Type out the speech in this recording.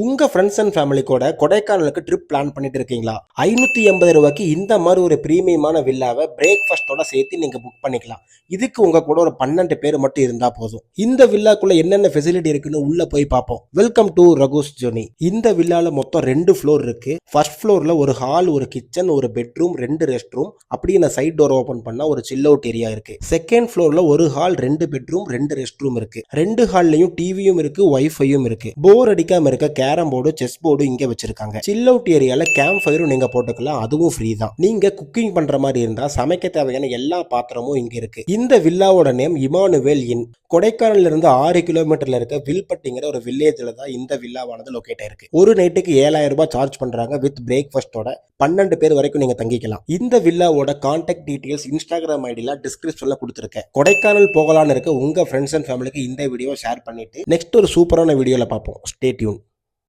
உங்க friends and family கூட கொடைக்கானலுக்கு ட்ரிப் பிளான் பண்ணிட்டு இருக்கீங்களா? 580 ரூபாய்க்கு இந்த மாதிரி ஒரு பிரீமியமான வில்லாவை பிரேக்ஃபாஸ்டோட சேர்த்து நீங்க புக் பண்ணிக்கலாம். இதுக்கு உங்க கூட ஒரு 12 பேர் மட்டும் இருந்தா போதும். இந்த வில்லாக்குள்ள என்னென்ன ஃபெசிலிட்டி இருக்குன்னு உள்ள போய் பார்ப்போம். Welcome to Raghu's journey. இந்த வில்லால மொத்தம் 2 ஃப்ளோர் இருக்கு. ஃபர்ஸ்ட் ஃப்ளோர்ல ஒரு ஹால், ஒரு கிச்சன், ஒரு பெட்ரூம், 2 ரெஸ்ட் ரூம், அப்படியே நான் சைட் டோர் ஓபன் பண்ணா ஒரு சில் அவுட் ஏரியா இருக்கு. செகண்ட் ஃப்ளோர்ல ஒரு ஹால், 2 பெட்ரூம், 2 ரெஸ்ட் ரூம் இருக்கு. 2 ஹால்லயும் டிவியும் இருக்கு, வைஃபையும் இருக்கு. போர் அடிக்காம இருக்க கேரம் போர்டு, செஸ் போர்டு இங்க வச்சிருக்காங்க. சில் அவுட் ஏரியால கேம்ப் ஃபயரும் நீங்க போட்டுக்கலாம், அதுவும் ஃப்ரீ தான். நீங்க குக்கிங் பண்ற மாதிரி இருந்தா சமைக்க தேவையான எல்லா பாத்திரமும் இங்க இருக்கு. இந்த வில்லாவோட நேம் இமானுவேல் இன். கொடைக்கானல்ல இருந்து 6 கிலோமீட்டர்ல இருக்க வில்பட்டிங்கிற ஒரு வில்லேஜ்ல தான் இந்த வில்லாவானது லொகேட் ஆயிருக்கு. ஒரு நைட்டுக்கு 7000 ரூபாய் சார்ஜ் பண்றாங்க வித் பிரேக்ஃபாஸ்டோட. 12 பேர் வரைக்கும் நீங்க தங்கிக்கலாம். இந்த வில்லாவோட கான்டாக்ட் டீடைல்ஸ் இன்ஸ்டாகிராம் ஐடியில டிஸ்கிரிப்ஷன்ல கொடுத்துருக்கேன். கொடைக்கானல் போகலான்னு இருக்க உங்க ஃப்ரெண்ட்ஸ் அண்ட் ஃபேமிலிக்கு இந்த வீடியோ ஷேர் பண்ணிட்டு நெக்ஸ்ட் ஒரு சூப்பரான வீடியோல பார்ப்போம். Stay tune.